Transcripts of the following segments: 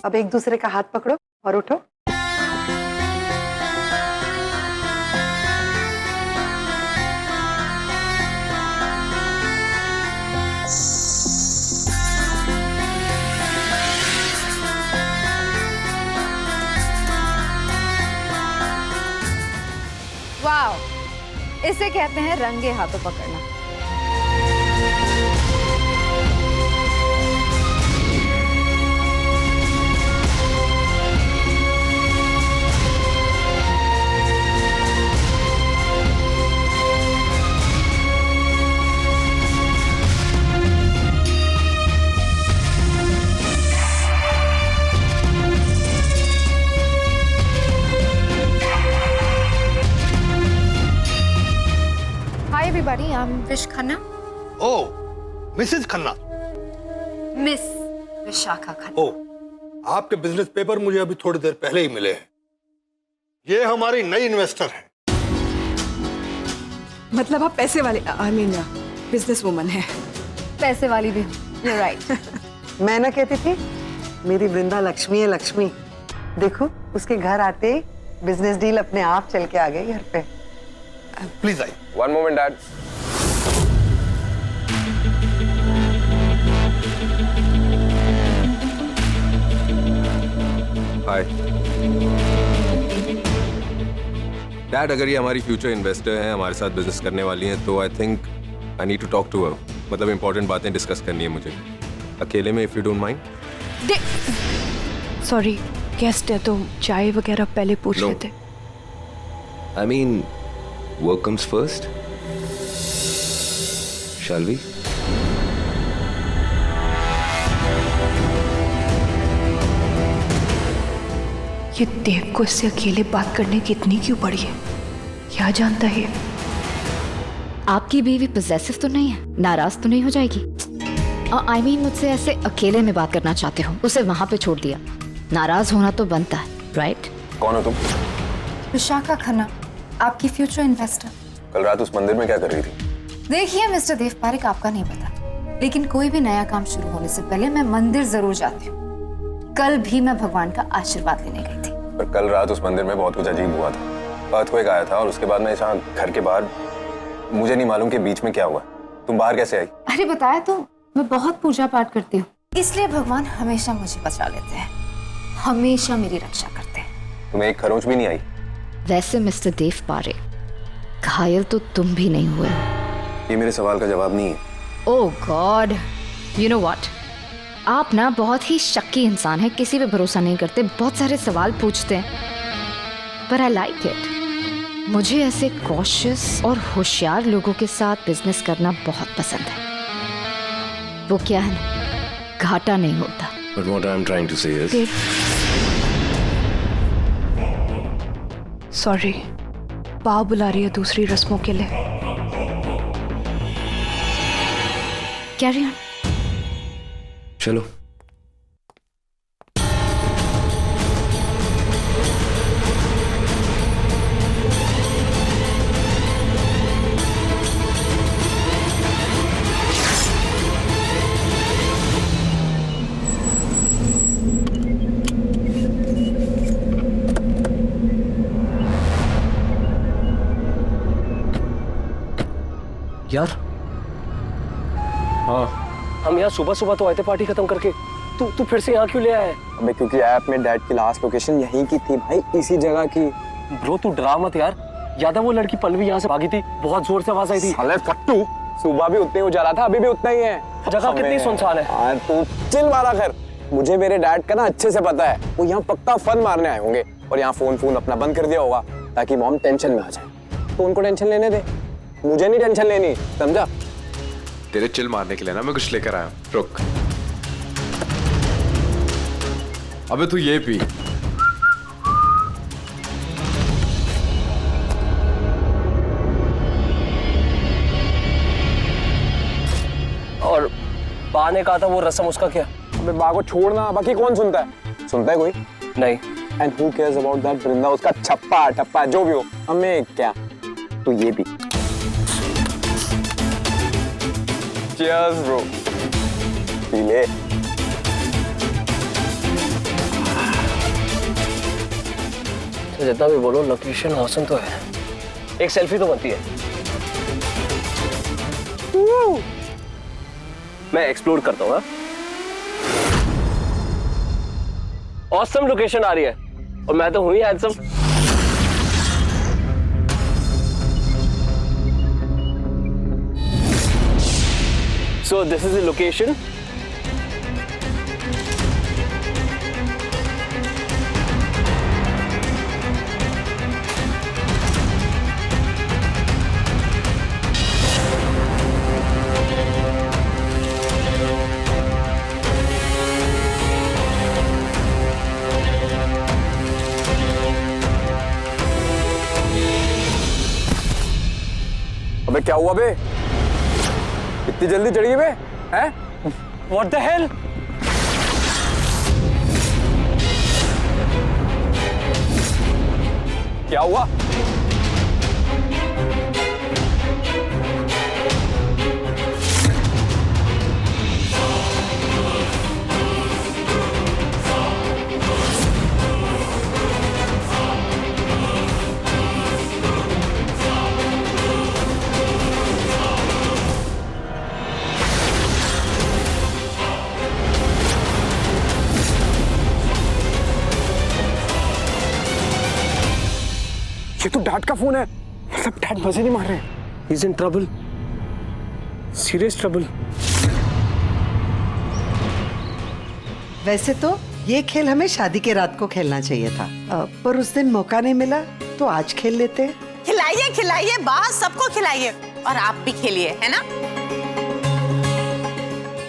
अब एक दूसरे का हाथ पकड़ो और उठो। वाओ, इसे कहते हैं रंगे हाथों पकड़ना। Hi everybody, I'm Vish Khanna. Oh, Mrs Khanna. Miss Vishakha Khanna. Oh, आपके बिजनेस पेपर मुझे अभी थोड़ी देर पहले ही मिले हैं। ये हमारी नई इन्वेस्टर है। मतलब आप पैसे वाले, आई मीन बिजनेस वुमन है। पैसे वाली भी, you're right. मैं ना कहती थी मेरी वृंदा लक्ष्मी है, लक्ष्मी। देखो उसके घर आते बिजनेस डील अपने आप चल के आ गई घर पे। Please I. One moment, Dad. Hi dad, अगर ये हमारी फ्यूचर इन्वेस्टर हैं, हमारे साथ बिजनेस करने वाली हैं, तो I think I need to talk to her. मतलब इंपॉर्टेंट बातें डिस्कस करनी है मुझे अकेले में, if you don't mind. Sorry, guest है तो चाय वगैरह पहले पूछ No. लेते। I mean work comes first, shall we? ये देव को इससे अकेले बात करने की इतनी क्यों पड़ी है? क्या जानता है? आपकी बीवी पोजेसिव तो नहीं है, नाराज तो नहीं हो जाएगी? आई मीन मुझसे ऐसे अकेले में बात करना चाहते हो, उसे वहां पे छोड़ दिया, नाराज होना तो बनता है, राइट? कौन हो तुम? विशाखा खन्ना, आपकी फ्यूचर इन्वेस्टर। कल रात उस मंदिर में क्या कर रही थी? देखिए मिस्टर देव पारेख, आपका नहीं पता, लेकिन कोई भी नया काम शुरू होने से पहले मैं मंदिर जरूर जाती हूँ। कल भी मैं भगवान का आशीर्वाद लेने गई थी। पर कल रात उस मंदिर में बहुत कुछ अजीब हुआ था। अर्थक्वेक आया था और उसके बाद मैं यहाँ घर के बाहर, मुझे नहीं मालूम कि बीच में क्या हुआ। तुम बाहर कैसे आई? अरे बताया तो, मैं बहुत पूजा पाठ करती हूँ, इसलिए भगवान हमेशा मुझे बचा लेते हैं, हमेशा मेरी रक्षा करते हैं। तुम्हें एक खरोंच भी नहीं आई? वैसे मिस्टर देव पारेख, घायल तो तुम भी नहीं हुए। ये मेरे सवाल का जवाब नहीं है। ओह गॉड, यू नो व्हाट, आप ना बहुत ही शक्की इंसान हैं, किसी पे भरोसा नहीं करते, बहुत सारे सवाल पूछते हैं, पर आई लाइक इट। मुझे ऐसे कॉशियस और होशियार लोगों के साथ बिजनेस करना बहुत पसंद है। वो क्या है ना, घाटा नहीं होता। But what I'm trying to say is, sorry, पाव बुला रही है दूसरी रस्मों के लिए। Carry on. चलो। यार, हाँ, हम यहाँ सुबह सुबह तो आए थे पार्टी खत्म करके, तू फिर से यहाँ क्यों ले आया है? अबे क्योंकि ऐप में डैड की लास्ट लोकेशन यहीं की थी भाई, इसी जगह की। ब्रो तू डरा मत यार, याद है वो लड़की पल्लवी यहाँ से भागी थी, बहुत जोर से आवाज आई थी। साले फट्टू, सुबह भी उतने ही उजाला था, अभी भी उतना ही है। जगह कितनी सुनसान है। हाँ, तू चिल मारा कर। मुझे मेरे डैड का ना अच्छे से पता है, वो यहाँ पक्का फन मारने आए होंगे और यहाँ फोन अपना बंद कर दिया होगा ताकि मॉम टेंशन में आ जाए। तो उनको टेंशन लेने दे, मुझे नहीं टेंशन लेनी, समझा? तेरे चिल मारने के लिए ना मैं कुछ लेकर आया हूं, रुक। अबे तू ये पी। और बा ने कहा था वो रस्म, उसका क्या? अबे बा को छोड़ना, बाकी कौन सुनता है? सुनता है कोई? नहीं। And who cares about that Vrinda, उसका छप्पा टप्पा जो भी हो, हमें क्या। तो ये भी चीयर्स ब्रो, पी ले। वैसे जितना भी बोलो लोकेशन औसम तो है, एक सेल्फी तो बनती है। मैं एक्सप्लोर करता हूँ। ऑसम लोकेशन आ रही है और मैं तो हुई handsome. So this is the location. अबे क्या हुआ बे? इतनी जल्दी चढ़ गई बे? हैं? What the hell? क्या हुआ? ये तो डैड का फोन है। मतलब डैड मजे नहीं मार रहे हैं। He's in trouble. Serious trouble. वैसे तो ये खेल हमें शादी के रात को खेलना चाहिए था, पर उस दिन मौका नहीं मिला तो आज खेल लेते। खिलाइए खिलाइए बास, सबको खिलाइए और आप भी खेलिए, है ना?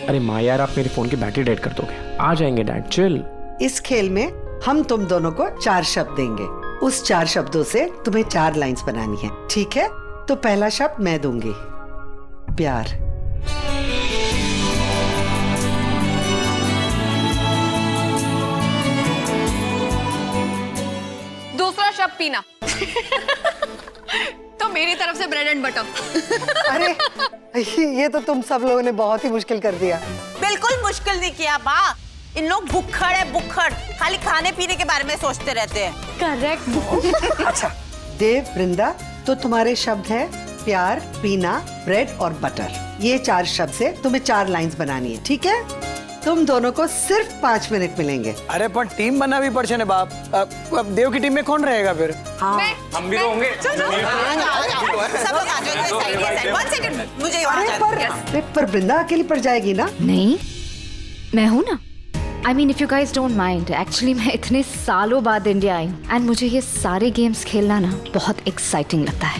अरे माँ यार, आप मेरे फोन की बैटरी डेड कर दोगे। आ जाएंगे डैड, चिल। इस खेल में हम तुम दोनों को 4 शब्द देंगे। उस 4 शब्दों से तुम्हें 4 लाइंस बनानी है, ठीक है? तो पहला शब्द मैं दूंगी, प्यार। दूसरा शब्द पीना। तो मेरी तरफ से ब्रेड एंड बटर। अरे ये तो तुम सब लोगों ने बहुत ही मुश्किल कर दिया। बिल्कुल मुश्किल नहीं किया बा। इन लोग भुक्खड़ है, भुक्खड़, खाली खाने पीने के बारे में सोचते रहते हैं। करेक्ट। अच्छा देव, वृंदा, तो तुम्हारे शब्द है प्यार, पीना, ब्रेड और बटर। ये 4 शब्द से तुम्हें 4 लाइंस बनानी है, ठीक है? तुम दोनों को सिर्फ 5 मिनट मिलेंगे। अरे पर टीम बना भी पड़े ने बाप। अब देव की टीम में कौन रहेगा फिर? हाँ हम भी तो होंगे। सब लोग आ जाओ, साइड। 1 सेकंड, मुझे वहाँ जाना है। पर वृंदा अकेली पड़ जाएगी ना? नहीं, मैं हूं ना। I mean, if you guys don't mind, actually मैं इतने सालों बाद इंडिया आई हूँ एंड मुझे ये सारे गेम्स खेलना ना बहुत एक्साइटिंग लगता है।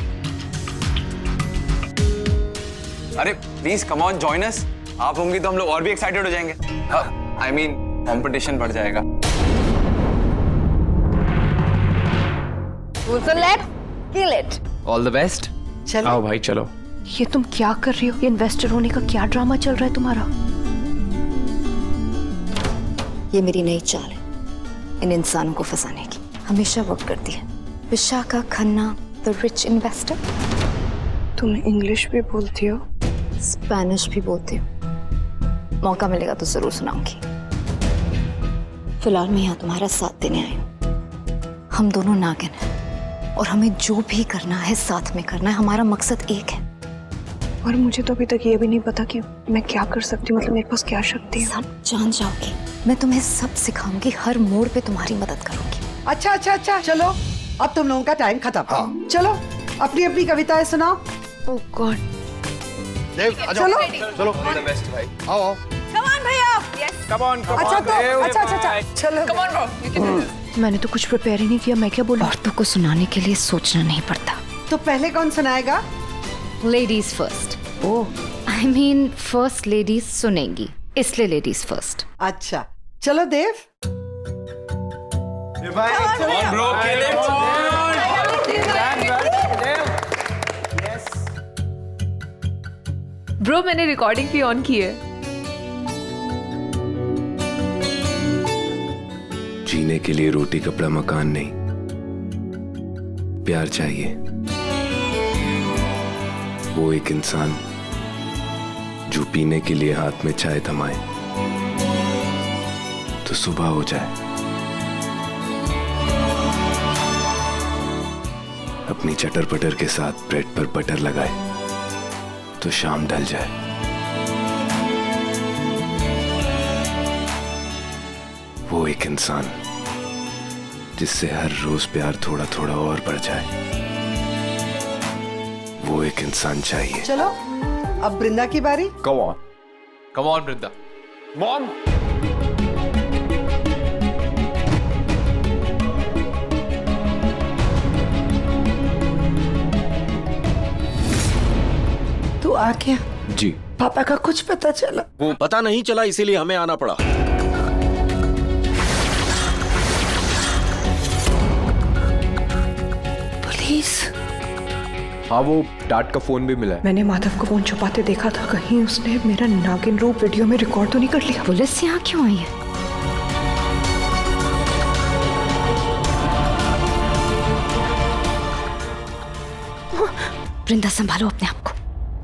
अरे please come on join us. आप होंगी तो हम लोग और भी एक्साइटेड हो जाएंगे। I mean, कंपटीशन बढ़ जाएगा। So let's kill it. All the best. चलो आओ भाई चलो। ये तुम क्या कर रही हो? ये इन्वेस्टर होने का क्या ड्रामा चल रहा है तुम्हारा? ये मेरी नई चाल है इन इंसानों को फंसाने की। हमेशा वर्क करती है। Vishakha Khanna, the rich investor. तुम इंग्लिश भी बोलती हो? स्पेनिश भी बोलती हूँ। मौका मिलेगा तो जरूर सुनाऊंगी। फिलहाल मैं यहाँ तुम्हारा साथ देने आई हूँ। हम दोनों नागिन हैं और हमें जो भी करना है साथ में करना है। हमारा मकसद एक है। और मुझे तो अभी तक ये भी नहीं पता कि मैं क्या कर सकती हूँ, मतलब मेरे पास क्या शक्ति है। सब जान जाओगी। मैं तुम्हें सब सिखाऊंगी, हर मोड़ पे तुम्हारी मदद करूंगी। अच्छा चलो, अब तुम लोगों का टाइम खत्म। चलो अपनी अपनी कविताएं सुनाओ। ओह गॉड। देव आ जाओ। चलो ऑल द बेस्ट भाई। आओ। Come on भैया। Yes. कम ऑन अच्छा चलो। Come on bro. You can do this. मैंने तो कुछ प्रिपेयर ही नहीं किया, मैं क्या बोलूं? औरतों को सुनाने के लिए सोचना नहीं पड़ता। तो पहले कौन सुनाएगा? Ladies first. Oh I mean first ladies सुनेंगी, इसलिए लेडीज फर्स्ट। अच्छा चलो देव। ब्रो खेले। ब्रो मैंने रिकॉर्डिंग भी ऑन की है। जीने के लिए रोटी कपड़ा मकान नहीं, प्यार चाहिए। वो एक इंसान जो पीने के लिए हाथ में चाय थमाए तो सुबह हो जाए। अपनी चटर पटर के साथ ब्रेड पर बटर लगाए तो शाम ढल जाए। वो एक इंसान जिससे हर रोज प्यार थोड़ा थोड़ा और बढ़ जाए, वो एक इंसान चाहिए। चलो अब वृंदा की बारी। Come on. Come on, Brinda. Mom, तू आ गया? जी। पापा का कुछ पता चला? वो पता नहीं चला, इसीलिए हमें आना पड़ा। पुलिस? हाँ, वो डैड का फोन भी मिला है। मैंने माधव को फोन छुपाते देखा था, कहीं उसने मेरा नागिन रूप वीडियो में रिकॉर्ड तो नहीं कर लिया। पुलिस यहाँ क्यों आई है? वृंदा संभालो अपने आप को,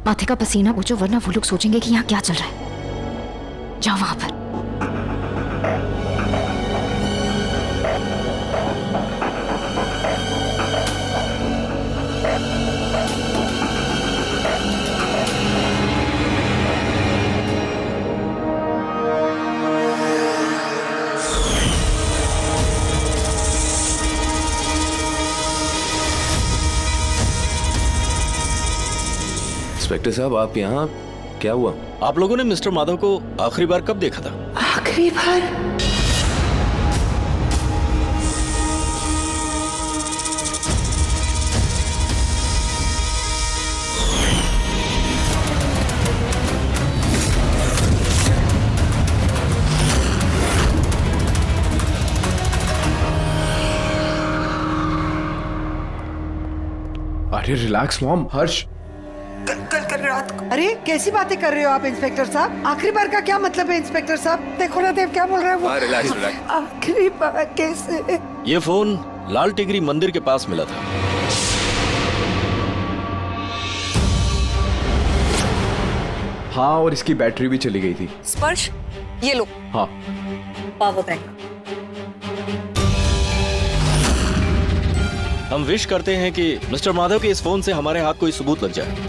माथे का पसीना पूछो वरना वो लोग सोचेंगे कि यहाँ क्या चल रहा है। जाओ वहां पर। इंस्पेक्टर साहब, आप यहाँ? क्या हुआ? आप लोगों ने मिस्टर माधव को आखिरी बार कब देखा था? आखिरी बार? अरे रिलैक्स मॉम। हर्ष, कल रात को। अरे कैसी बातें कर रहे हो आप इंस्पेक्टर साहब? आखिरी बार का क्या मतलब है इंस्पेक्टर साहब? देखो ना देव क्या बोल रहा है वो। Relax relax. आखिरी बार कैसे? ये फोन लाल टिगरी मंदिर के पास मिला था। हाँ, और इसकी बैटरी भी चली गई थी। स्पर्श, ये लो हाँ। Power bank. हम विश करते हैं कि मिस्टर माधव के इस फोन से हमारे हाथ कोई सबूत लग जाए।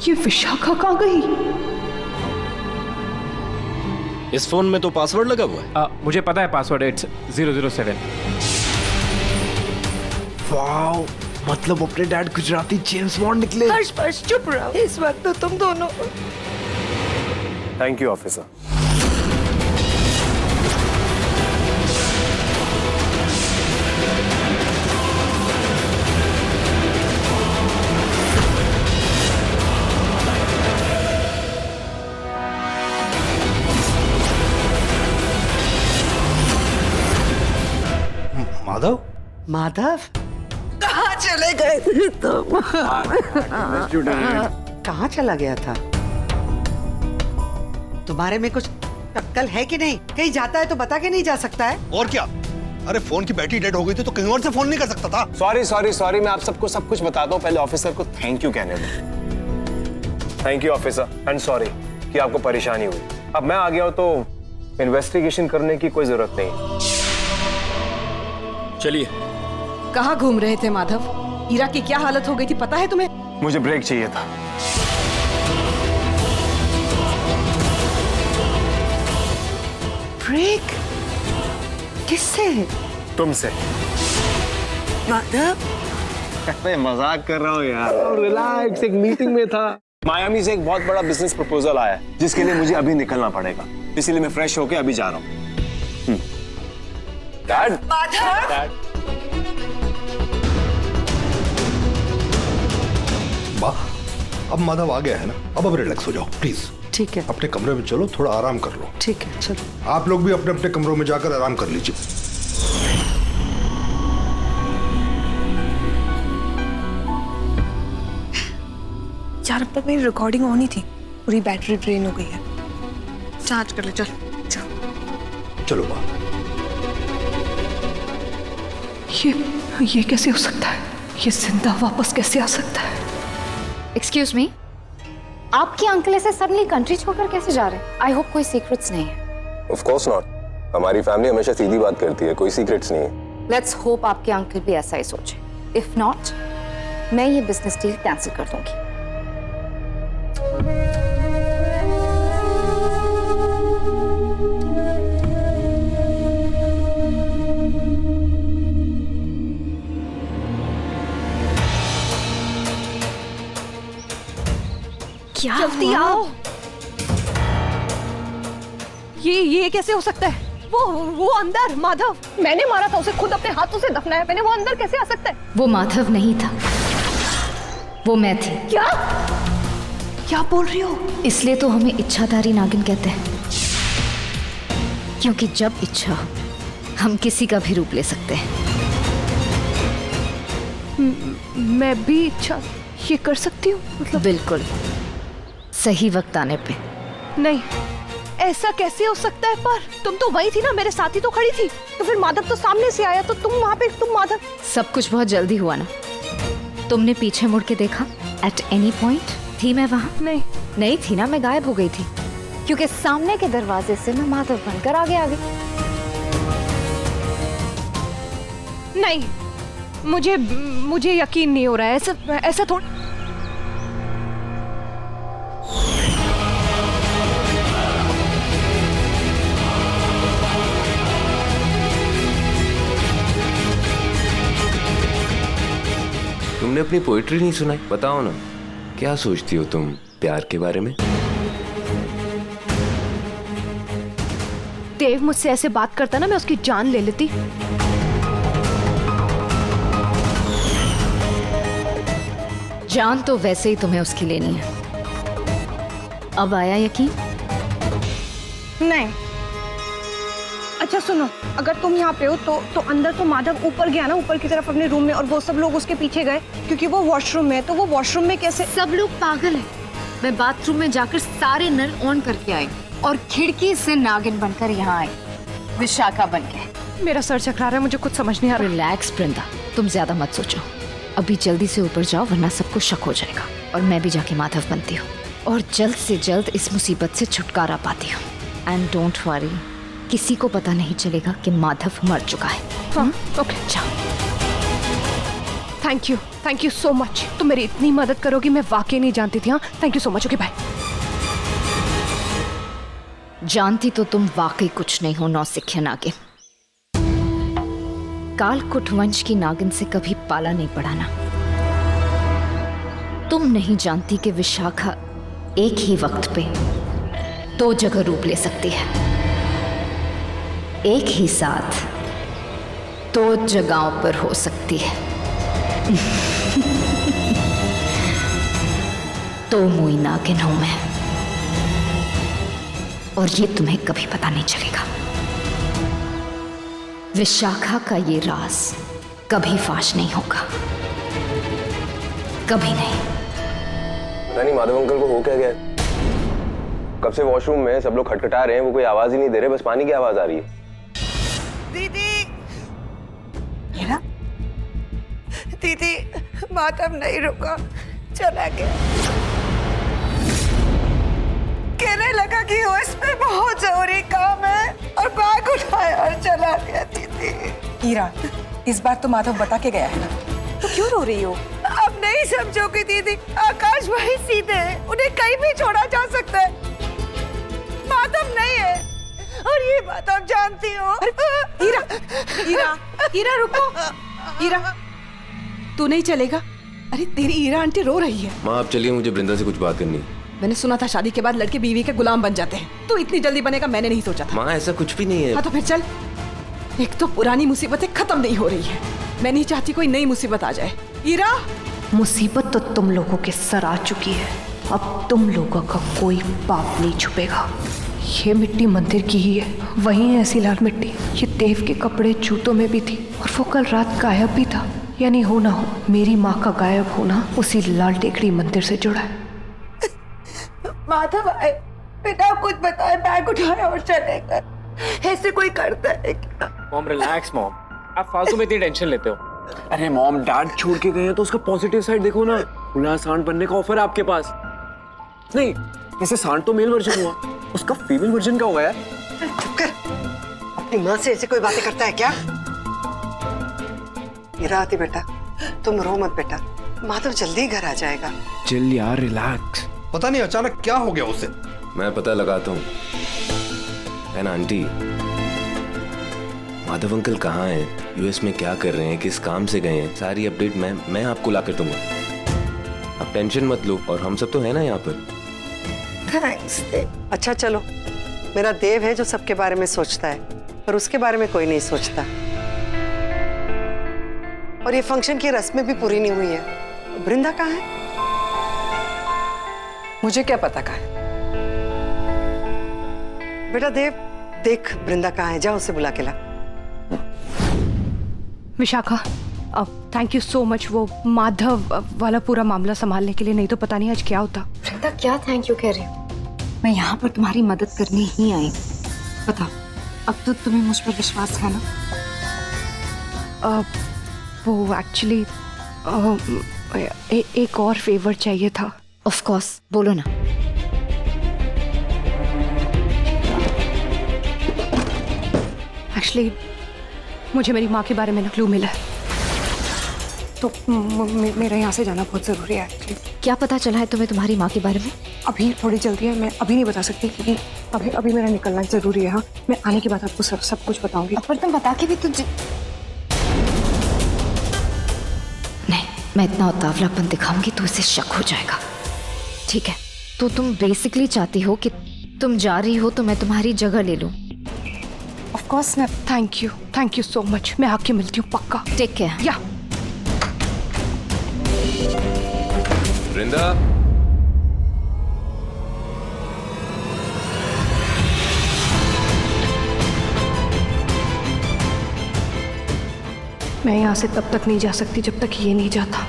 ये विशाखा कहाँ गई? इस फोन में तो पासवर्ड लगा हुआ है। मुझे पता है पासवर्ड, इट्स 007। वाओ, मतलब अपने डैड गुजराती जेम्स बॉन्ड निकले। हर्ष हर्ष चुप रहो, इस वक्त तो तुम दोनों। Thank you officer. Madhav? Madhav कहाँ चले गए थे तुम? कहाँ चला गया था? तुम्हारे में कुछ अक्ल है कि नहीं? कहीं जाता है तो बता के नहीं जा सकता है? और क्या? अरे फोन की बैटरी डेड हो गई थी तो कहीं और से फोन नहीं कर सकता था? सॉरी, मैं आप सबको सब कुछ बताता हूँ। पहले ऑफिसर को थैंक यू कहने दो। Thank you officer, and sorry कि आपको परेशानी हुई। अब मैं आ गया हूँ तो इन्वेस्टिगेशन करने की कोई जरूरत नहीं। चलिए। कहाँ घूम रहे थे माधव? हीरा की क्या हालत हो गई थी पता है तुम्हें? मुझे ब्रेक चाहिए था। ब्रेक? किससे? तुमसे। माधव? मैं मजाक कर रहा हूँ यार, रिलैक्स। एक मीटिंग में था। मायामी से एक बहुत बड़ा बिजनेस प्रपोजल आया है जिसके लिए मुझे अभी निकलना पड़ेगा, इसीलिए मैं फ्रेश होके अभी जा रहा हूँ। डैड, माधव? वाह, अब माधव आ गया है ना, अब रिलैक्स हो जाओ प्लीज। ठीक है, अपने कमरे में चलो, थोड़ा आराम कर लो। ठीक है चलो। आप लोग भी अपने अपने कमरों में जाकर आराम कर लीजिए। यार अब तक मेरी रिकॉर्डिंग ऑन ही थी, पूरी बैटरी ड्रेन हो गई है। चार्ज कर ले, चल चलो बा। ये कैसे हो सकता है? ये जिंदा वापस कैसे आ सकता है? एक्सक्यूज मी, आपके अंकल ऐसे सडनली कंट्री छोड़कर कैसे जा रहे हैं? आई होप कोई सीक्रेट्स नहीं है। ऑफ कोर्स नॉट, हमारी फैमिली हमेशा सीधी बात करती है, कोई सीक्रेट्स नहीं है। लेट्स होप आपके अंकल भी ऐसा ही सोचे। इफ नॉट, मैं ये बिजनेस डील कैंसिल कर दूंगी। क्या जल्दी आओ। ये कैसे हो सकता है? वो अंदर माधव, मैंने मारा था उसे, खुद अपने हाथों से दफनाया मैंने। वो अंदर कैसे आ सकता है? वो माधव नहीं था, वो मैं थी। क्या बोल रही हो? इसलिए तो हमें इच्छाधारी नागिन कहते हैं, क्योंकि जब इच्छा हो हम किसी का भी रूप ले सकते हैं। मैं भी इच्छा ये कर सकती हूँ? मतलब बिल्कुल, सही वक्त आने पे। नहीं, ऐसा कैसे हो सकता है? पर तुम तो वही थी ना, मेरे साथ ही तो खड़ी थी। तो फिर माधव तो सामने से आया, तो तुम वहाँ पे, तुम माधव। सब कुछ बहुत जल्दी हुआ ना। तुमने पीछे मुड़ के देखा? एट एनी पॉइंट थी मैं वहाँ? नहीं थी ना, मैं गायब हो गई थी, क्योंकि सामने के दरवाजे से मैं माधव बनकर आगे आ गई। नहीं, मुझे यकीन नहीं हो रहा है। ऐसा थोड़ा। तुमने अपनी पोइट्री नहीं सुनाई? बताओ ना, क्या सोचती हो तुम प्यार के बारे में? देव मुझसे ऐसे बात करता ना, मैं उसकी जान ले लेती। जान तो वैसे ही तुम्हें उसकी लेनी है। अब आया यकीन? नहीं। अच्छा सुनो, अगर तुम यहाँ पे हो तो अंदर तो माधव ऊपर गया ना, ऊपर की तरफ अपने रूम में, और वो सब लोग उसके पीछे गए क्योंकि वो वॉशरूम में है। तो वो वॉशरूम में कैसे? सब लोग पागल हैं। मैं बाथरूम में जाकर सारे नल ऑन करके आई और खिड़की से नागिन बनकर यहाँ आई, विशाखा बनके। मेरा सर चकरा रहा है, मुझे कुछ समझ नहीं आ रहा। रिलैक्स वृंदा, तुम ज्यादा मत सोचो। अभी जल्दी से ऊपर जाओ, वरना सबको शक हो जाएगा। और मैं भी जाके माधव बनती हूँ और जल्द से जल्द इस मुसीबत से छुटकारा पाती हूँ। एंड डोंट वरी, किसी को पता नहीं चलेगा कि माधव मर चुका है। हाँ, ओके, जाओ। Thank you so much. तुम मेरी इतनी मदद करोगी, मैं वाकई नहीं जानती थी। हाँ, thank you so much. Okay, bye. जानती तो तुम वाकई कुछ नहीं हो, नौसिखिया नागिन। कालकुट वंश की नागिन से कभी पाला नहीं पड़ा ना। तुम नहीं जानती कि विशाखा एक ही वक्त पे 2 जगह रूप ले सकती है, एक ही साथ 2 जगहों पर हो सकती है। तो मुई नागिन हूं मैं, और ये तुम्हें कभी पता नहीं चलेगा। विशाखा का ये राज कभी फाश नहीं होगा, कभी नहीं। पता नहीं माधव अंकल को हो क्या गया, कब से वॉशरूम में सब लोग खटखटा रहे हैं, वो कोई आवाज ही नहीं दे रहे, बस पानी की आवाज आ रही है। दीदी, दीदी, माधव नहीं रुका, चला गया। कहने लगा कि वो इसमें बहुत जरूरी काम है और बैग उठाया और चला गया। दीदी हीरा, इस बार तो माधव बता के गया है ना, तो क्यों रो रही हो? अब नहीं समझोगी दीदी, आकाश भाई सीधे हैं, उन्हें कहीं भी छोड़ा जा सकता है। माधव नहीं है और ये बात आप जानती हो। हीरा रुको। हीरा, तू नहीं चलेगा? अरे तेरी हीरा आंटी रो रही है। माँ आप चलिए, मुझे वृंदा से कुछ बात करनी है। मैंने सुना था शादी के बाद लड़के बीवी के गुलाम बन जाते हैं। तू इतनी जल्दी बनेगा मैंने नहीं सोचा था। माँ ऐसा कुछ भी नहीं है। हाँ तो फिर चल। एक तो पुरानी मुसीबतें खत्म नहीं हो रही है, मैं नहीं चाहती कोई नई मुसीबत आ जाए। हीरा, मुसीबत तो तुम लोगों के सर आ चुकी है, अब तुम लोगों का कोई पाप नहीं छुपेगा। ये मिट्टी मंदिर की ही है, वही है ऐसी लाल मिट्टी। ये देव के कपड़े जूतों में भी थी और वो कल रात गायब भी था। यानी हो ना हो, मेरी माँ का गायब होना उसी लाल टेकड़ी मंदिर से जुड़ा है। माधव आए बिना कुछ बताए बैग उठाया और चले गए। ऐसे कोई करता है क्या? मॉम रिलैक्स मॉम, आप फालतू में इतनी टेंशन लेते हो। अरे मॉम, डैड छोड़ के गए हैं तो उसका पॉजिटिव साइड देखो ना। खुला सांड बनने का ऑफर है आपके पास। नहीं, ऐसे सांड तो मेल वर्जन हुआ, उसका फीमेल वर्जन क्या होगा यार? चुप कर, अपनी माँ से ऐसे कोई बातें करता है क्या? हीरावती बेटा, तुम रो मत बेटा, माधव जल्दी घर आ जाएगा। चिल यार, रिलैक्स। पता नहीं अचानक क्या हो गया उसे। मैं पता लगाता हूँ। एंड आंटी, माधव अंकल कहाँ हैं? यूएस में क्या कर रहे हैं? किस काम से गए हैं? सारी अपडेट मैं आपको ला कर दूंगा। आप टेंशन मत लो, और हम सब तो है ना यहाँ पर। थैंक्स। अच्छा चलो, मेरा देव है जो सबके बारे में सोचता है, पर उसके बारे में कोई नहीं सोचता। और ये फंक्शन की रस्में भी पूरी नहीं हुई है। वृंदा कहाँ है? मुझे क्या पता कहाँ है? बेटा देव, देख वृंदा कहाँ है, जा उसे बुला के ला। Vishakha, thank you so much वो माधव वाला पूरा मामला संभालने के लिए, नहीं तो पता नहीं आज क्या होता। वृंदा, क्या थैंक यू कह रही हो? मैं यहाँ पर तुम्हारी मदद करने ही आई। बताओ, अब तो तुम्हें मुझ पर विश्वास है ना? वो एक्चुअली एक और फेवर चाहिए था। ऑफ कोर्स, बोलो ना। एक्चुअली मुझे मेरी माँ के बारे में क्लू मिला है, तो मेरा यहाँ से जाना बहुत ज़रूरी है एक्चुअली। क्या पता चला है तुम्हें तुम्हारी माँ के बारे में? अभी थोड़ी जल्दी है, मैं अभी नहीं बता सकती क्योंकि अभी मेरा निकलना ज़रूरी है। हाँ, मैं आने के बाद आपको सब कुछ बताऊंगी। पर तुम बता के भी तुझे नहीं, मैं इतना उतावलापन दिखाऊंगी तो उसे शक हो जाएगा। ठीक है, तो तुम बेसिकली चाहती हो कि तुम जा रही हो तो मैं तुम्हारी जगह ले लूं। Of course. मैं थैंक यू सो मच। मैं आके मिलती हूँ पक्का। Take care. या वृंदा, मैं यहाँ से तब तक नहीं जा सकती जब तक ये नहीं जाता।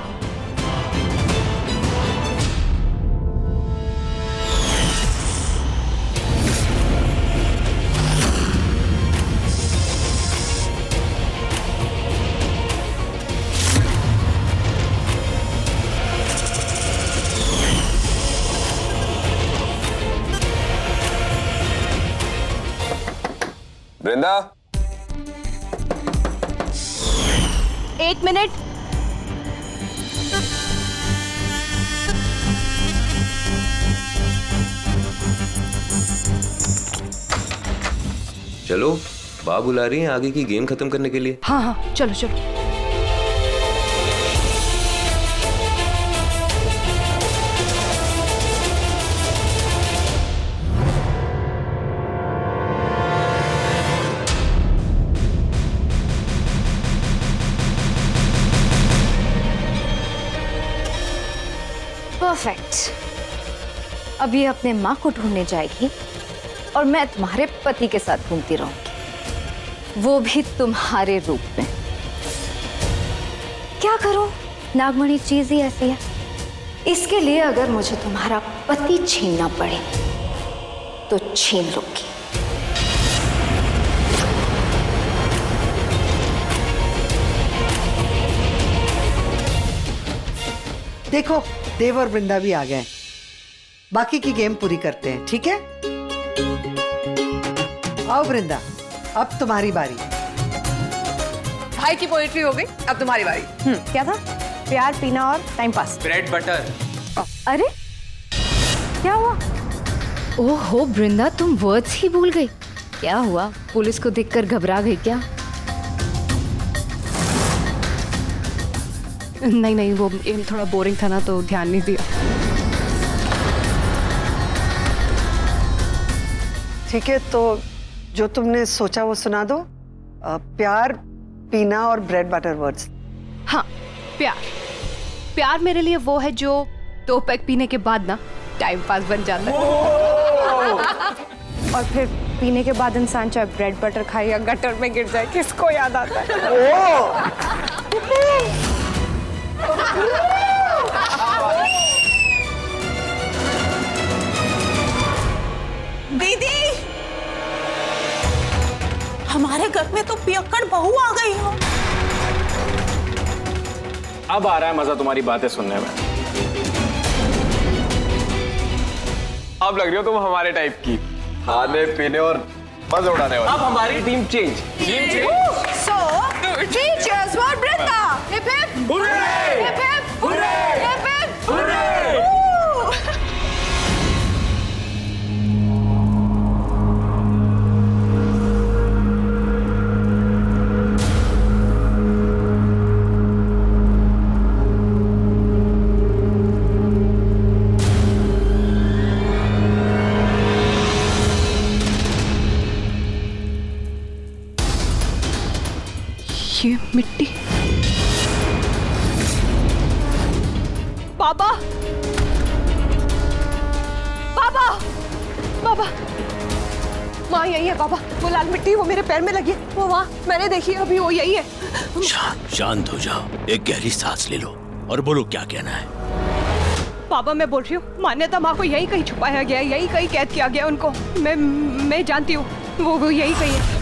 वृंदा, 1 मिनट। चलो, बा बुला रही हैं आगे की गेम खत्म करने के लिए। हाँ, चलो चलो। परफेक्ट। अब ये अपने माँ को ढूंढने जाएगी और मैं तुम्हारे पति के साथ घूमती रहूंगी, वो भी तुम्हारे रूप में। क्या करूं, नागमणि चीज ही ऐसी है। इसके लिए अगर मुझे तुम्हारा पति छीनना पड़े तो छीन लूंगी। देखो, देव और वृंदा भी आ गए। बाकी की गेम पूरी करते हैं, ठीक है? आओ वृंदा, अब तुम्हारी बारी। भाई की पोएट्री हो गई, अब तुम्हारी बारी। क्या था? प्यार, पीना और टाइम पास। Bread butter. अरे क्या हुआ? ओहो वृंदा, तुम वर्ड्स ही भूल गई। क्या हुआ? पुलिस को देखकर घबरा गई क्या? नहीं, वो थोड़ा बोरिंग था ना तो ध्यान नहीं दिया। ठीक है, तो जो तुमने सोचा वो सुना दो। प्यार, पीना और ब्रेड बटर वर्ड्स। हाँ, प्यार मेरे लिए वो है जो 2 पैक पीने के बाद ना टाइम पास बन जाता है। और फिर पीने के बाद इंसान चाहे ब्रेड बटर खाए या गटर में गिर जाए, किसको याद आता है? दीदी, हमारे घर में तो पियक्कड़ बहू आ गई हो। अब आ रहा है मजा तुम्हारी बातें सुनने में। अब लग रही हो तुम हमारे टाइप की, खाने पीने और मजे उड़ाने वाली। अब हमारी team change. So, three cheers for Brinda. Hip hip. Hooray! Hip hip. Hooray! Hip hip. Hooray! Woo! ये मिट्टी। बाबा, बाबा, बाबा, वहाँ यही है बाबा, वो लाल मिट्टी वो मेरे पैर में लगी है, वो वहाँ मैंने देखी अभी, वो यही है। शांत हो जाओ, एक गहरी सांस ले लो और बोलो क्या कहना है। बाबा मैं बोल रही हूँ, मान्यता माँ को यही कहीं छुपाया गया है, यही कहीं कैद किया गया उनको। मैं जानती हूँ, वो यही कहीं है।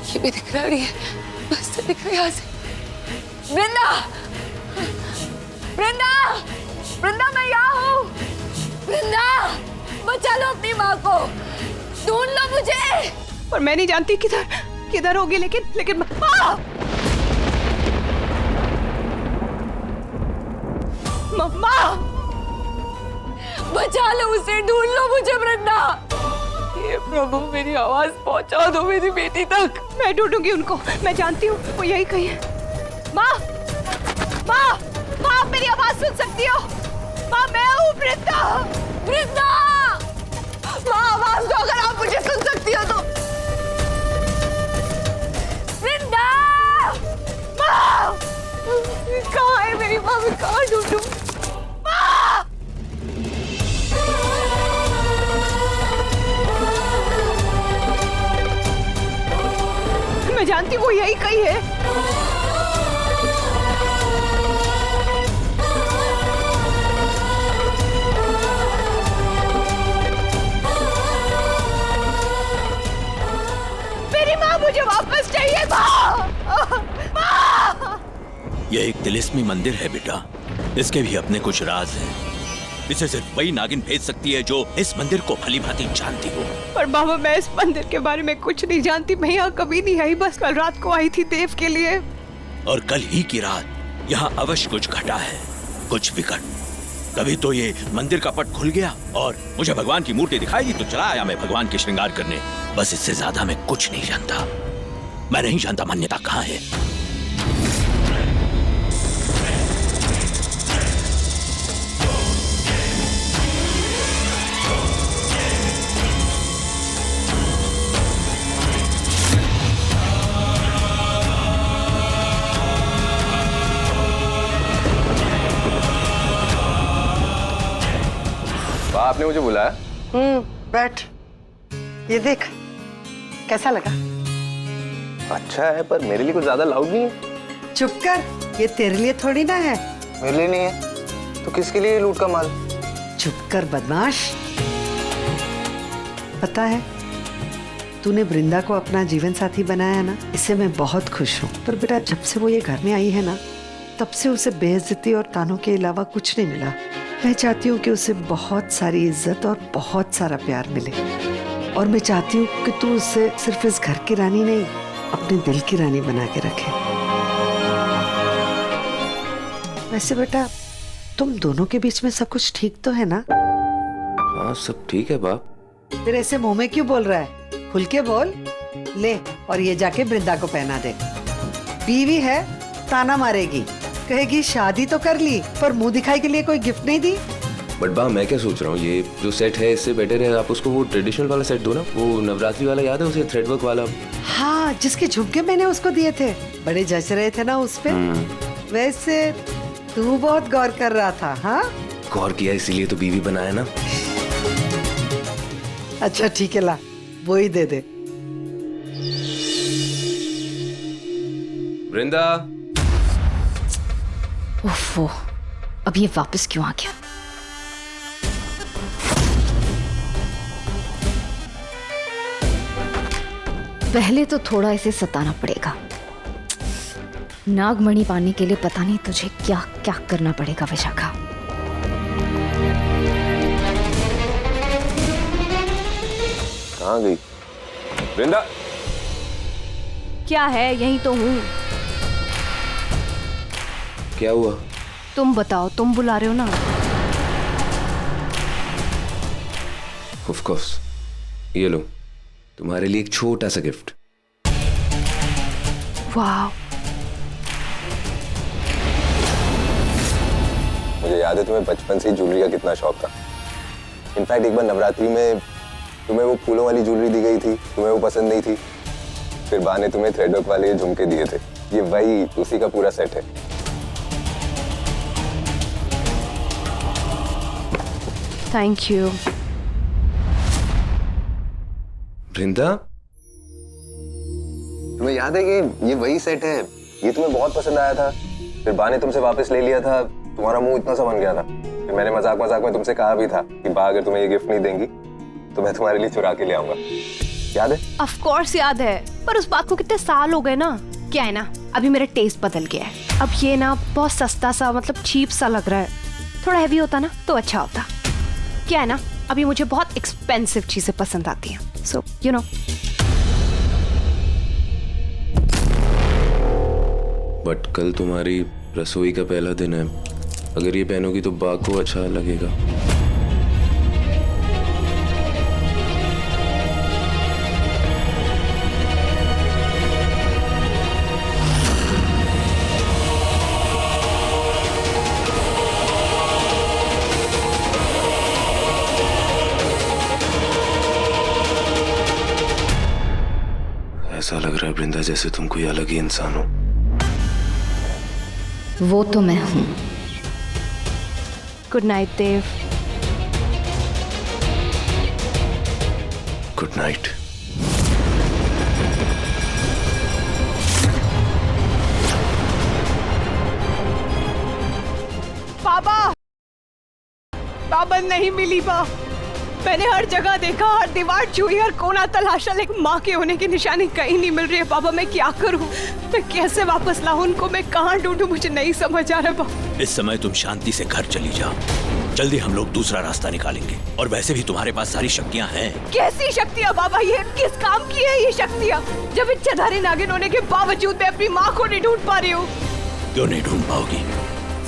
ये भी दिख रहा है, बस से दिख रहा है यहाँ से। वृंदा, वृंदा, वृंदा मैं यहाँ हूँ। वृंदा, बचा लो अपनी माँ को, ढूंढ लो मुझे। पर मैं नहीं जानती किधर होगी, लेकिन मम्मा, बचा लो उसे, ढूंढ लो मुझे वृंदा। हे प्रभु, मेरी आवाज पहुंचा दो मेरी बेटी तक। मैं ढूंढूंगी उनको, मैं जानती हूँ वो यही कहीं है। माँ, माँ, माँ आप मेरी आवाज सुन सकती हो? माँ मैं हूँ वृंदा। वृंदा, माँ आवाज दो अगर आप मुझे सुन सकती हो तो। वृंदा, माँ कहाँ है मेरी माँ, मैं कहाँ ढूंढूं? माँ, मैं जानती हूँ वो यही कहीं है। मेरी माँ, मुझे वापस चाहिए माँ। माँ! यह एक तिलिस्मी मंदिर है बेटा, इसके भी अपने कुछ राज हैं। इसे सिर्फ वही नागिन भेज सकती है जो इस मंदिर को भली भांति जानती हो। पर बाबा मैं इस मंदिर के बारे में कुछ नहीं जानती, मैं यहाँ कभी नहीं आई, बस कल रात को आई थी देव के लिए। और कल ही की रात यहाँ अवश्य कुछ घटा है, कुछ विकट। तभी तो ये मंदिर का पट खुल गया और मुझे भगवान की मूर्ति दिखाई दी तो चला आया मैं भगवान के श्रृंगार करने। बस इससे ज्यादा मैं कुछ नहीं जानता। मैं नहीं जानता मान्यता कहाँ है। आपने मुझे बुलाया? बैठ, ये देख कैसा लगा? अच्छा है, पर मेरे लिए कुछ ज्यादा लाउड नहीं है। चुप कर, ये तेरे लिए थोड़ी ना है। मेरे लिए नहीं है तो किसके लिए लूट का माल? चुप कर बदमाश। पता है तूने वृंदा को अपना जीवन साथी बनाया ना, इससे मैं बहुत खुश हूँ। पर बेटा जब से वो ये घर में आई है ना, तब से उसे बेइज्जती और तानों के अलावा कुछ नहीं मिला। मैं चाहती हूँ कि उसे बहुत सारी इज्जत और बहुत सारा प्यार मिले, और मैं चाहती हूँ कि तू उसे सिर्फ इस घर की रानी नहीं, अपने दिल की रानी बना के रखे। वैसे बेटा तुम दोनों के बीच में सब कुछ ठीक तो है ना? हाँ सब ठीक है बाप। फिर ऐसे मुंह में क्यों बोल रहा है? खुल के बोल। ले और ये जाके वृंदा को पहना दे। बीवी है, ताना मारेगी, कहेगी शादी तो कर ली पर मुंह दिखाई के लिए कोई गिफ्ट नहीं दी। बट बा मैं क्या सोच रहा हूँ, ये जो सेट है इससे बेटर है आप उसको वो ट्रेडिशनल वाला सेट दो ना, वो नवरात्रि वाला याद है उसे, थ्रेड वर्क वाला। हाँ जिसके झुमके मैंने उसको दिए थे, बड़े जच रहे थे ना उस पे। वैसे तू बहुत गौर कर रहा था। हाँ गौर किया इसीलिए तो बीवी बनाया ना। अच्छा ठीक है, ला वो ही दे दे। वृंदा। ओफो, अब ये वापस क्यों आ गया? पहले तो थोड़ा इसे सताना पड़ेगा। नागमणि पाने के लिए पता नहीं तुझे क्या क्या करना पड़ेगा विशाखा। कहाँ गई वृंदा? क्या है, यही तो हूँ। क्या हुआ? तुम बताओ, तुम बुला रहे हो ना? Of course. ये लो, तुम्हारे लिए एक छोटा सा गिफ्ट। वाह। मुझे याद है तुम्हें बचपन से ही ज्वेलरी का कितना शौक था। इनफैक्ट एक बार नवरात्रि में तुम्हें वो फूलों वाली ज्वेलरी दी गई थी, तुम्हें वो पसंद नहीं थी। फिर बा ने तुम्हें थ्रेड वर्क वाले झुमके दिए थे। ये वही उसी का पूरा सेट है। Thank you. वृंदा, तुम्हें याद है कि ये वही सेट है? ये तुम्हें बहुत पसंद आया था। फिर बा ने तुमसे वापस ले लिया था। तुम्हारा मुंह इतना सा बन गया था। फिर मैंने मजाक मजाक में तुमसे कहा भी था कि बा अगर तुम्हें ये गिफ्ट नहीं देंगी तो मैं तुम्हारे लिए चुरा के ले आऊंगा। याद है? ऑफ कोर्स याद है, पर उस बात को कितने साल हो गए ना। क्या है ना, अभी मेरा टेस्ट बदल गया है। अब ये ना बहुत सस्ता सा, मतलब चीप सा लग रहा है। थोड़ा हैवी होता ना तो अच्छा होता। क्या है ना, अभी मुझे बहुत एक्सपेंसिव चीजें पसंद आती हैं। So you know. बट कल तुम्हारी रसोई का पहला दिन है। अगर ये पहनोगी तो बा को अच्छा लगेगा। ऐसा लग रहा है वृंदा जैसे तुम कोई अलग ही इंसान हो। वो तो मैं हूं। Good night Dev. Good night. बाबा नहीं मिली बा। मैंने हर जगह देखा, हर दीवार छुई, हर कोना तलाशा, लेकिन माँ के होने की निशानी कहीं नहीं मिल रही है। बाबा मैं क्या करूँ? मैं कैसे वापस लाऊं उनको? मैं कहाँ ढूंढूं? मुझे नहीं समझ आ रहा बाबा। इस समय तुम शांति से घर चली जाओ। जल्दी हम लोग दूसरा रास्ता निकालेंगे। और वैसे भी तुम्हारे पास सारी शक्तियाँ हैं। कैसी शक्तियाँ बाबा? ये किस काम की है ये शक्तियाँ? जब इच्छाधारी नागिन होने के बावजूद मैं अपनी माँ को नहीं ढूंढ पा रही हूँ। क्यों नहीं ढूंढ पाओगी?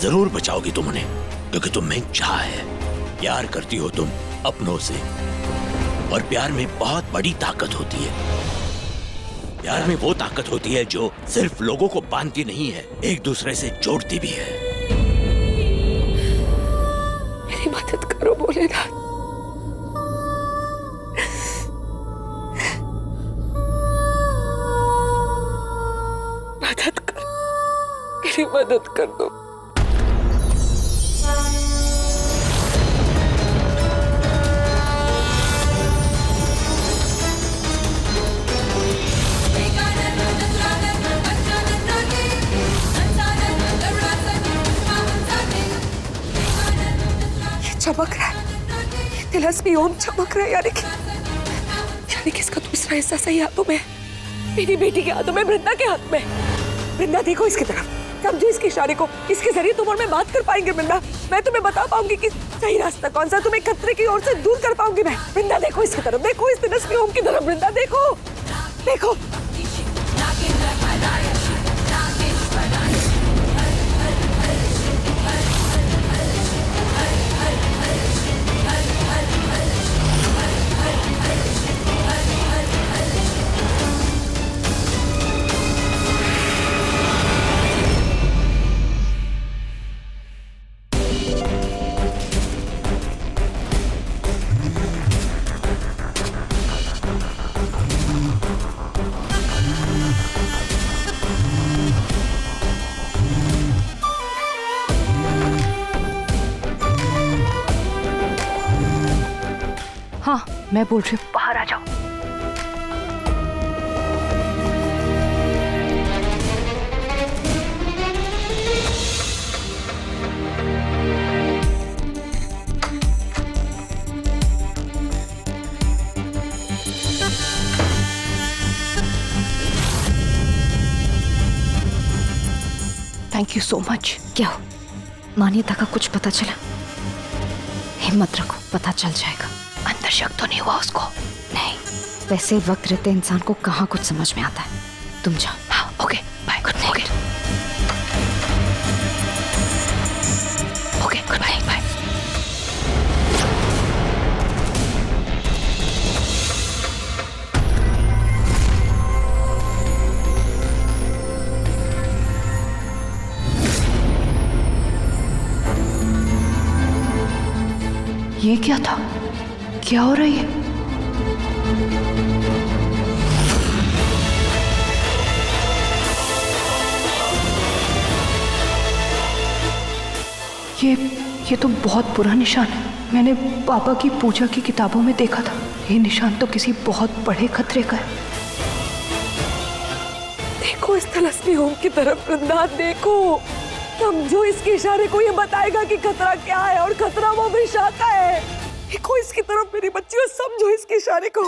जरूर बचाओगी तुम उन्हें, क्योंकि तुम में चाह है। प्यार करती हो तुम अपनों से, और प्यार में बहुत बड़ी ताकत होती है। प्यार में वो ताकत होती है जो सिर्फ लोगों को बांधती नहीं है, एक दूसरे से जोड़ती भी है। मेरी मदद करो भोलेनाथ। मदद कर, मेरी मदद कर दो। चमक रहा है, ये तिलस्मी ओम चमक रहा है। यानी कि इसका दूसरा हिस्सा सही हाथों में, मेरी बेटी के हाथों में, वृंदा के हाथ में। वृंदा देखो इसकी तरफ, समझो इसके इशारे को। इसके जरिए तुम और मैं बात कर पाएंगे वृंदा। मैं तुम्हें बता पाऊंगी कि सही रास्ता कौन सा, तुम्हें खतरे की ओर से दूर कर पाऊंगी मैं। वृंदा देखो इसकी तरफ, देखो इस तिलस्मी ओम की तरफ। वृंदा देखो, देखो। हाँ, मैं बोल रही हूँ, बाहर आ जाओ। Thank you so much. क्या हो, मान्यता का कुछ पता चला? हिम्मत रखो, पता चल जाएगा। अंदर शक तो नहीं हुआ उसको? नहीं, वैसे वक्त रहते इंसान को कहाँ कुछ समझ में आता है। तुम जाओ। हाँ, okay bye. Good night. Okay good night bye. ये क्या था? क्या हो रहा है? ये तो बहुत बुरा निशान है। मैंने पापा की पूजा की किताबों में देखा था। ये निशान तो किसी बहुत बड़े खतरे का है। देखो इस तलस्मी होम की तरफ वृंदा, देखो। समझो इसके इशारे को ये बताएगा कि खतरा क्या है, और खतरा वो विशाखा है। देखो इसकी तरफ मेरी बच्ची, और समझो इसके इशारे को।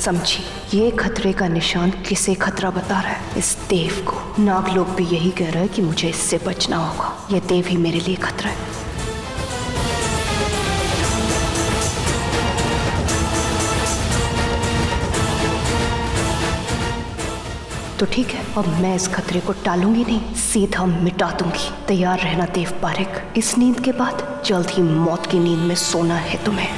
समझी, ये खतरे का निशान किसे खतरा बता रहा है? इस देव को। नागलोक भी यही कह रहा है कि मुझे इससे बचना होगा। ये देव ही मेरे लिए खतरा है। तो ठीक है, अब मैं इस खतरे को टालूंगी नहीं, सीधा मिटा दूंगी। तैयार रहना देव पारेख। इस नींद के बाद जल्द ही मौत की नींद में सोना है तुम्हें।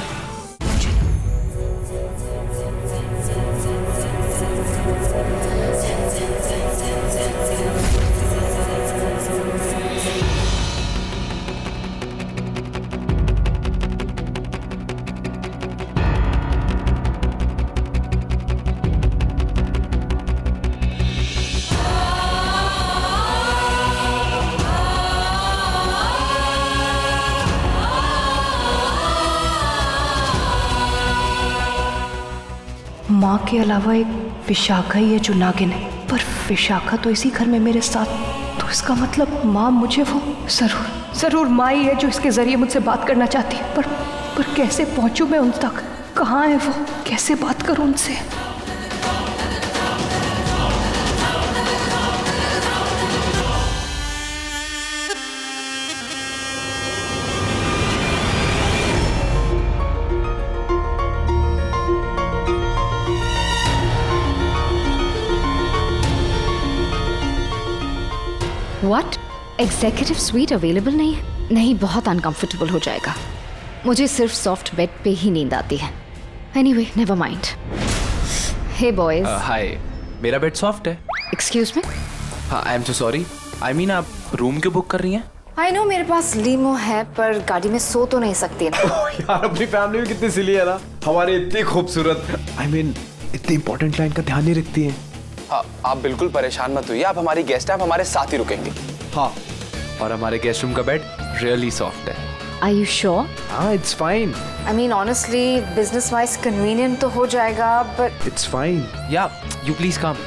माँ के अलावा एक विशाखा ही है जो नागिन है, पर विशाखा तो इसी घर में मेरे साथ, तो इसका मतलब माँ मुझे वो जरूर माँ ही है जो इसके जरिए मुझसे बात करना चाहती है। पर कैसे पहुंचूं मैं उन तक? कहाँ है वो? कैसे बात करूं उनसे? What? एग्जीक्यूटिव स्वीट अवेलेबल नहीं है? नहीं, बहुत अनकंफर्टेबल हो जाएगा। मुझे सिर्फ सॉफ्ट बेड पे ही नींद आती है। Anyway, never mind. Hey boys. Hi, मेरा बेड सॉफ्ट है। Excuse me? हाँ, I am so sorry. I mean, आप रूम क्यों बुक कर रही हैं? आई नो मेरे पास लीमो है, पर गाड़ी में सो तो नहीं सकती ना। यार, अपनी फैमिली में कितनी सिली है ना। हमारी इतनी खूबसूरत, आई मीन इतनी इंपॉर्टेंट लाइन का ध्यान नहीं रखती है। हाँ, आप बिल्कुल परेशान मत होइए। आप हमारी गेस्ट हैं, आप हमारे साथ ही रुकेंगे। हाँ, और हमारे गेस्ट रूम का बेड रियली सॉफ्ट है। Are you sure? हाँ, it's fine. I mean, honestly, business-wise convenient तो हो जाएगा, but It's fine. Yeah, you please come.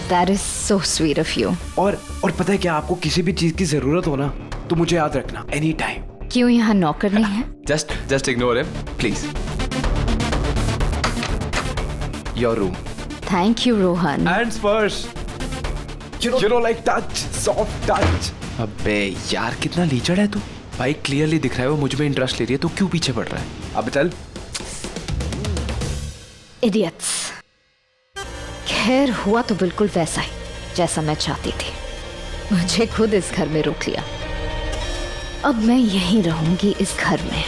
That is so sweet of you. और पता है क्या, आपको किसी भी चीज की जरूरत हो ना तो मुझे याद रखना, एनी टाइम। क्यों यहाँ नौकर नहीं है? Just ignore him, please. Your room. Thank you, Rohan. And Spurs. You know like touch, soft touch. अबे यार, कितना लीचड़ है तू। भाई क्लियरली दिख रहा है वो मुझ में इंटरेस्ट ले रही है, तो क्यों पीछे पड़ रहा है? अब चल। Idiots. खैर, हुआ तो बिल्कुल वैसा ही जैसा मैं चाहती थी। मुझे खुद इस घर में रोक लिया। अब मैं यहीं रहूंगी इस घर में,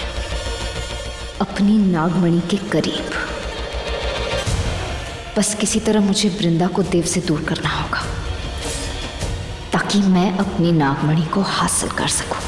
अपनी नागमणि के करीब। बस किसी तरह मुझे वृंदा को देव से दूर करना होगा, ताकि मैं अपनी नागमणि को हासिल कर सकूं।